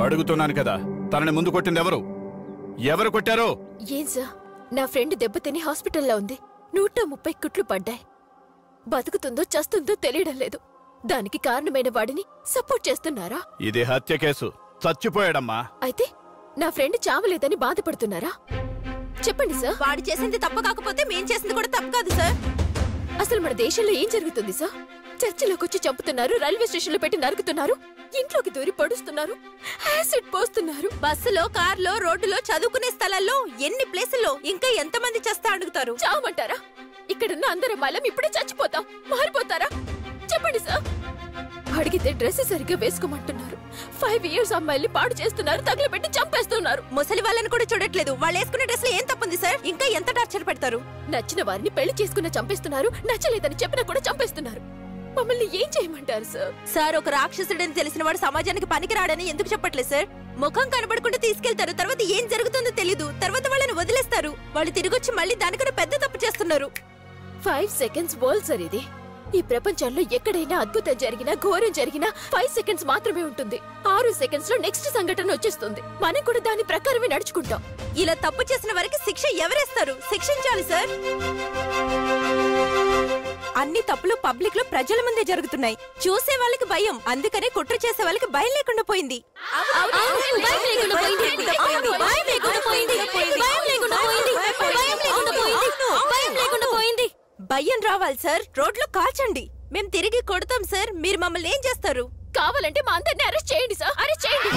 అడుగుతున్నాను కదా, తనని ముందు కొట్టింది ఎవరు? ఎవరు కొట్టారు? ఏం సార్, నా ఫ్రెండ్ దెబ్బతిని హాస్పిటల్లో ఉంది. 130 కుట్లు పడ్డాయి. బతుకుతుందో చస్తుందో తెలియడం లేదు. దానికి కారణమైన వాడిని సపోర్ట్ చేస్తున్నారా? ఇది హత్య కేసు, చచ్చిపోయాడమ్మా. అయితే నా ఫ్రెండ్ చావలేదని బాధపడుతున్నారా? చెప్పండి సార్. వాడు చేసింది తప్పు కాకపోతే మేం చేసింది కూడా తప్పు కాదు సార్. అసలు మన దేశంలో ఏం జరుగుతుంది సార్? చర్చిలోకి వచ్చి చంపుతున్నారు, రైల్వే స్టేషన్ లో పెట్టి నరుకుతున్నారు, ఇంట్లోకి దూరి పడుస్తున్నారు, యాసిడ్ పోస్తున్నారు. బస్సులో, కార్లో, రోడ్డులో, చదువుకునే స్థలాల్లో, ఎన్ని ప్లేసుల్లో ఇంకా ఎంతమంది చేస్తా అడుగుతారు? చావమంటారా? ఇక్కడున్న అందరం మళ్ళం ఇప్పుడే చచ్చిపోతాం. మారిపోతారా? చెప్పండి సార్. అడిగితే డ్రెస్ సరిగ్గా వేసుకోమంటున్నారు. 5 years అమ్మాయిల్ని పాడు చేస్తున్నారు, తగలబెట్టి చంపేస్తున్నారు. ముసలి వాళ్ళని కూడా చూడట్లేదు. వాళ్ళు వేసుకునే డ్రెస్ లో ఏం తప్పుంది సార్? ఇంకా ఎంత టార్చర్ పెడతారు? నచ్చిన వారిని పెళ్లి చేసుకున్న చంపేస్తున్నారు, నచ్చలేదని చెప్పినా కూడా చంపేస్తున్నారు. మమ్మల్ని ఏం చేయమంటారు సార్? సార్, ఒక రాక్షసుడని తెలిసిన వాడు సమాజానికి పనికిరాడని ఎందుకు చెప్పట్లేదు సార్? ముఖం కనబడకుండా తీసుకెళ్తారు, తర్వాత ఏం జరుగుతుందో తెలీదు, తర్వాత వాళ్ళని వదిలేస్తారు. వాళ్ళు తిరిగొచ్చి మళ్ళీ దానికన్నా పెద్ద తప్పు చేస్తున్నారు. 5 seconds వరల్డ్ సార్ ఇది. ఈ ప్రపంచంలో ఎక్కడైనా అద్భుతం జరిగినా, ఘోరం జరిగినా 5 seconds మాత్రమే ఉంటుంది. 6 seconds లో నెక్స్ట్ సంఘటన వచ్చేస్తుంది. మనం కూడా దాని ప్రకారమే నడుచుకుంటాం. ఇలా తప్పు చేసిన వారికి శిక్ష ఎవరేస్తారు? శిక్షించాలి సార్. అన్ని తప్పులు పబ్లిక్ లో ప్రజల ముందే జరుగుతున్నాయి. చూసే వాళ్ళకి భయం, అందుకనే కుట్ర చేసే వాళ్ళకి భయం లేకుండా పోయింది. భయం రావాలి సార్. రోడ్లో కాల్చండి, మేం తిరిగి కొడతాం సార్. మీరు మమ్మల్ని ఏం చేస్తారు? కావాలంటే మా అందరినీ అరెస్ట్ చేయండి సార్. అరెస్ట్ చేయండి.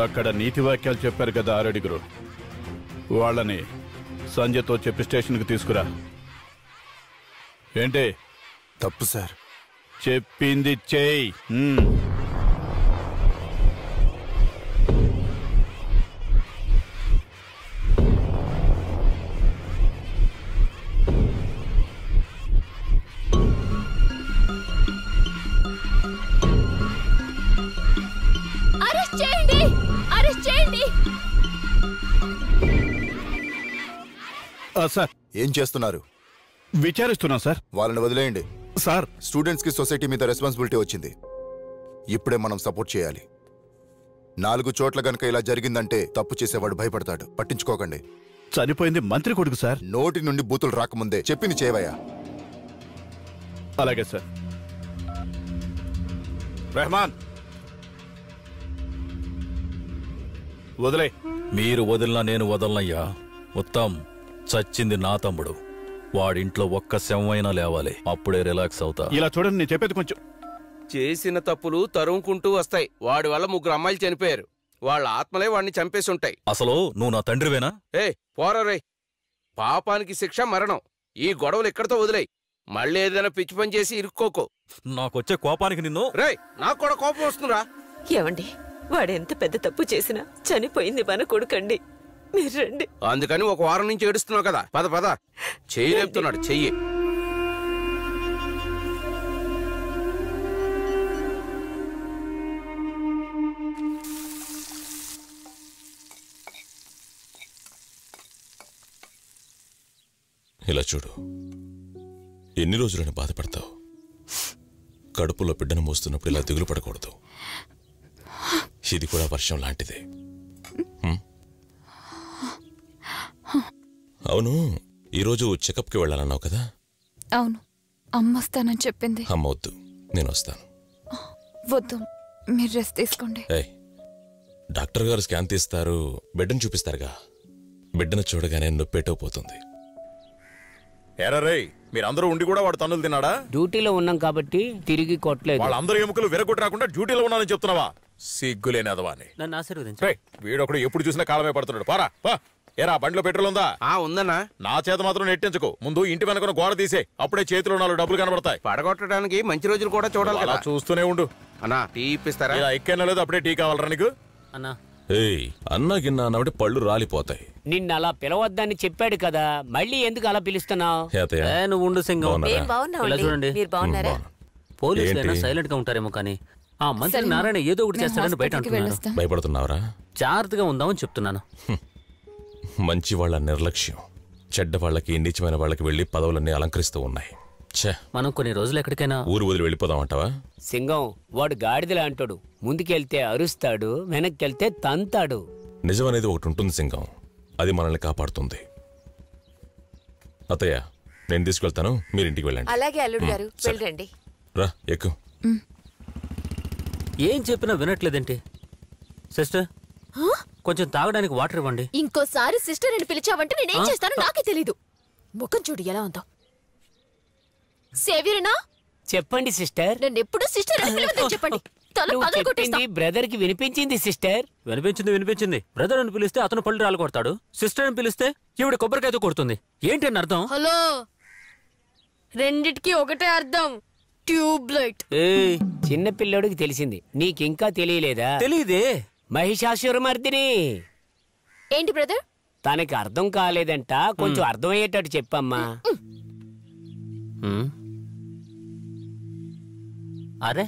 అక్కడ నీతి వాక్యాలు చెప్పారు కదా ఆరడుగురు, వాళ్ళని సంజయ్తో చెప్పి స్టేషన్కి తీసుకురా. ఏంటి? తప్పు సార్. చెప్పింది చేయి. సార్, ఏం చేస్తున్నారు? విచారిస్తున్నాం సార్. వాళ్ళని వదిలేయండి సార్. స్టూడెంట్స్ కి సొసైటీ మీద రెస్పాన్సిబిలిటీ వచ్చింది. ఇప్పుడే మనం సపోర్ట్ చేయాలి. 4 చోట్ల గనక ఇలా జరిగిందంటే తప్పు చేసేవాడు భయపడతాడు. పట్టించుకోకండి. చనిపోయింది మంత్రి కొడుకు సార్. నోటి నుండి బూతులు రాకముందే చెప్పింది చేయవయ్యా. అలాగే సార్. రెహమాన్, వదిలే. మీరు వదిలినా నేను వదలనయ్యా. ఉత్తమ్, చచ్చింది నా తమ్ముడు. వాడింట్లో ఒక్క శవమైనా లేవాలి, అప్పుడే రిలాక్స్ అవుతా. ఇలా చూడండి, నేను చెప్పేది కొంచెం. చేసిన తప్పులు తరుముకుంటూ వస్తాయి. వాడి వల్ల 3 అమ్మాయిలు చనిపోయారు. వాళ్ళ ఆత్మలే వాడిని చంపేసి ఉంటాయి. అసలు నువ్వు నా తండ్రివేనా? పోరా. పాపానికి శిక్ష మరణం. ఈ గొడవలు ఎక్కడితో వదిలేయి. మళ్ళీ ఏదైనా పిచ్చి పని చేసి ఇరుక్కోకో. నాకొచ్చే కోపానికి నిన్ను. నాకు కూడా కోపం వస్తుందిరా. ఏమండి, వాడెంత పెద్ద తప్పు చేసినా చనిపోయింది మన కొడుకండి. మీరు రండి. అందుకని 1 వారం నుంచి ఏడుస్తున్నావు కదా. పద చెయ్యి లేపుతున్నాడు. చెయ్యి. ఇలా చూడు, ఎన్ని రోజులని బాధపడతావు? కడుపులో బిడ్డను మోస్తున్నప్పుడు ఇలా దిగులు పడకూడదు. ఇది కూడా వర్షం లాంటిదే. అవును, ఈరోజు చెకప్కి వెళ్ళాలన్నావు కదా? అవును, అమ్మ వస్తానని చెప్పింది. అమ్మ వద్దు, నేను వస్తాను. వద్దు, మీరు రెస్ట్ తీసుకోండి. డాక్టర్ గారు స్కాన్ తీస్తారు, బిడ్డను చూపిస్తారుగా. బిడ్డను చూడగానే నొప్పేటోపోతుంది. ఎరా రే, మీరందరూ ఉండి కూడా వాడు తన్నులు తిన్నాడా? డ్యూటీలో ఉన్నాం కాబట్టి తిరిగి కొట్టలేదు. వాళ్ళందరూ ఎముకలు విరగొట్టి రాకుండా డ్యూటీలో ఉన్నానని చెప్తున్నావా? సిగ్గులేనదవాని. నన్ను ఆశీర్వదించు. వీడొకడు ఎప్పుడు చూసినా కాలమే పడుతున్నాడు. పారా పా. ఏరా, బండిలో పెట్రోల్ ఉందా? ఉందన్నా. నా చేత మాత్రం నెట్టించుకో. ముందు ఇంటి వెనక గోడ తీసే, అప్పుడే చేతిలో 4 డబ్బులు కనబడతాయి. పడగొట్టడానికి మంచి రోజులు కూడా చూడాలి కదా. చూస్తూనే ఉండు. అన్నా, టీ ఇప్పిస్తారా? ఇలా ఎక్కైనా లేదు, అప్పుడే టీ కావాలరా నీకు? అన్నా, ఏయ్ అన్నా గిన్నా అన్నబట్టి పళ్ళు రాలిపోతాయి. నిన్న అలా పిలవద్దని చెప్పాడు కదా, మళ్ళీ ఎందుకు అలా పిలుస్తున్నావు? ఏతయ్య, నువ్వు ఉండు సింగం. బాగున్నారా? ఇలా చూడండి, పోలీసులైనా ఏంటి? సైలెంట్ గా ఉంటారేమో కానీ ఆ మంత్రి నారాయణ ఏదో ఒకటి చేస్తాడని బయట అంటున్నాను. భయపడుతున్నావరా? జాగ్రత్తగా ఉందామని చెప్తున్నాను. మంచి వాళ్ళ నిర్లక్ష్యం చెడ్డ వాళ్ళకి, నీచమైన వాళ్ళకి వెళ్లి పదవులన్నీ అలంకరిస్తూ ఉన్నాయి. మనం కొన్ని రోజులు ఎక్కడికైనా ఊరు వదిలి వెళ్ళిపోదామంటావా? సింగం వాడు గాడిదలా అంటాడు. ముందుకెళ్తే అరుస్తాడు, వెనక్కెళ్తే తంతాడు. నిజం అనేది ఒకటి ఉంటుంది సింగం, అది మనల్ని కాపాడుతుంది. అత్తయ్య, నేను తీసుకెళ్తాను, మీరు ఇంటికి వెళ్ళండి. అలాగే అల్లుడు గారు, వెళ్ళండి. రా ఎక్కు. ఏం చెప్పినా వినట్లేదేంటి? సిస్టర్, కొంచెం తాగడానికి వాటర్ ఇవ్వండి. ఇంకోసారి సిస్టర్ అని పిలిచావంటే నేనేం చేస్తానో నాకే తెలీదు. ముఖం చూడు ఎలా ఉందో. సేవియర్నా, చెప్పండి సిస్టర్. నన్ను ఎప్పుడు సిస్టర్ అని పిలవద్దని చెప్పండి. తల పగలగొట్టేస్తా. బ్రదర్ కి వినిపించింది సిస్టర్. వినిపించింది. బ్రదర్ అని పిలిస్తే అతను పళ్ళు రాలు కొడతాడు, సిస్టర్ అని పిలిస్తే ఈవిడ కొబ్బరికాయతో కొడుతుంది. ఏంటి అని అర్థం? హలో, రెండిటికి ఒకటే అర్థం, ట్యూబ్ లైట్. చిన్న పిల్లోడికి తెలిసింది, నీకింకా తెలియలేదా? తెలీదే. మహిషాసురమర్దిని. ఏంటి బ్రదర్? తనకి అర్థం కాలేదంట, కొంచెం అర్థమయ్యేటట్టు చెప్పమ్మా. అరే,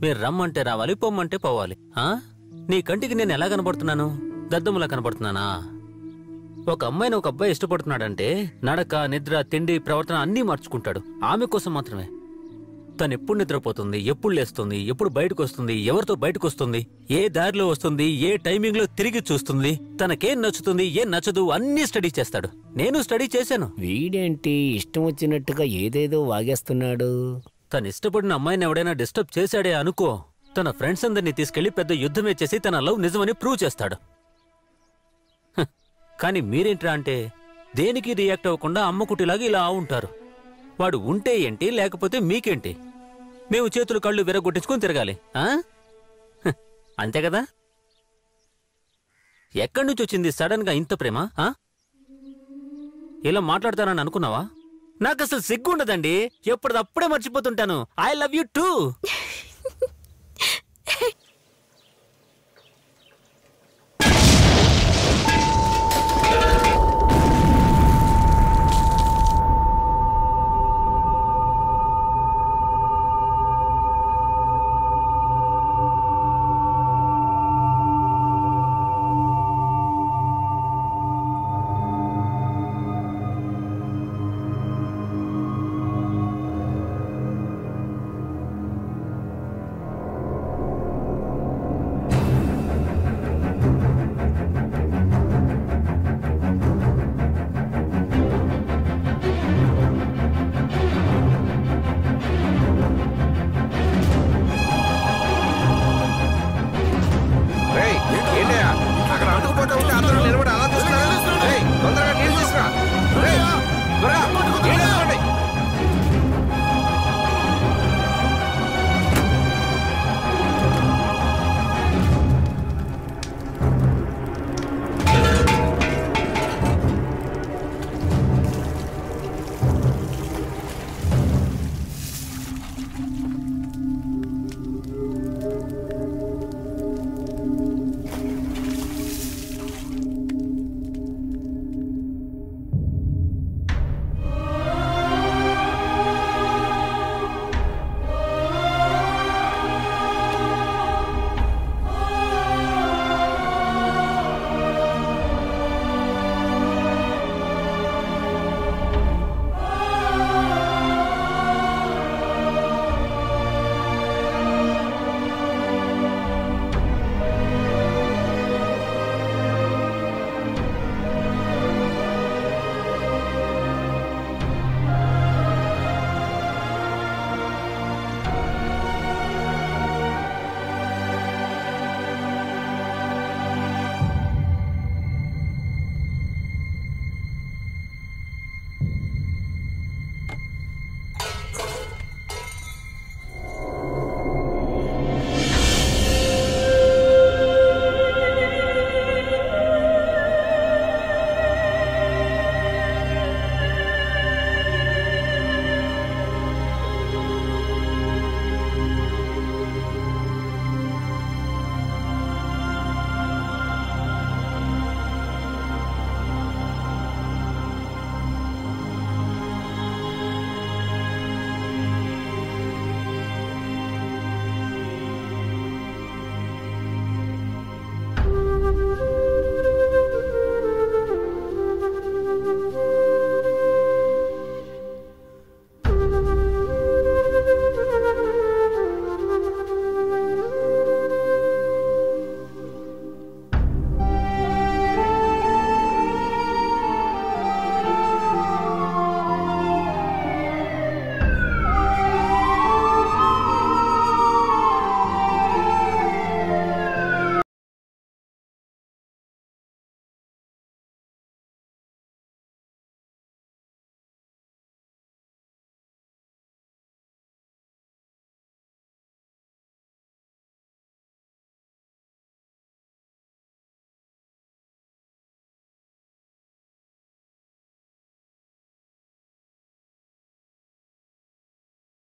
మీరు రమ్మంటే రావాలి, పొమ్మంటే పోవాలి. నీ కంటికి నేను ఎలా కనబడుతున్నాను? దద్దములా కనబడుతున్నానా? ఒక అమ్మాయిని ఒక అబ్బాయి ఇష్టపడుతున్నాడంటే నడక, నిద్ర, తిండి, ప్రవర్తన అన్నీ మార్చుకుంటాడు ఆమె కోసం మాత్రమే. తను ఎప్పుడు నిద్రపోతుంది, ఎప్పుడు లేస్తుంది, ఎప్పుడు బయటకు వస్తుంది, ఎవరితో బయటకు వస్తుంది, ఏ దారిలో వస్తుంది, ఏ టైమింగ్ లో తిరిగి చూస్తుంది, తనకేం నచ్చుతుంది, ఏం నచ్చదు అన్నీ స్టడీ చేస్తాడు. నేను స్టడీ చేశాను. వీడేంటి ఇష్టం వచ్చినట్టుగా ఏదేదో వాగేస్తున్నాడు? తను ఇష్టపడిన అమ్మాయిని ఎవడైనా డిస్టర్బ్ చేశాడే అనుకో, తన ఫ్రెండ్స్ అందరినీ తీసుకెళ్లి పెద్ద యుద్ధమే చేసి తన లవ్ నిజమని ప్రూవ్ చేస్తాడు. కానీ మీరేంట్రా అంటే దేనికి రియాక్ట్ అవ్వకుండా అమ్మకుటిలాగా ఇలా ఉంటారు. వాడు ఉంటే ఏంటి, లేకపోతే మీకేంటి? మేము చేతులు కళ్ళు విరగొట్టించుకొని తిరగాలి, అంతే కదా? ఎక్కడి నుంచి వచ్చింది సడన్ గా ఇంత ప్రేమ? ఇలా మాట్లాడతానని అనుకున్నావా? నాకు అసలు సిగ్గు ఉండదండి, ఎప్పటిదప్పుడే మర్చిపోతుంటాను. I love you two.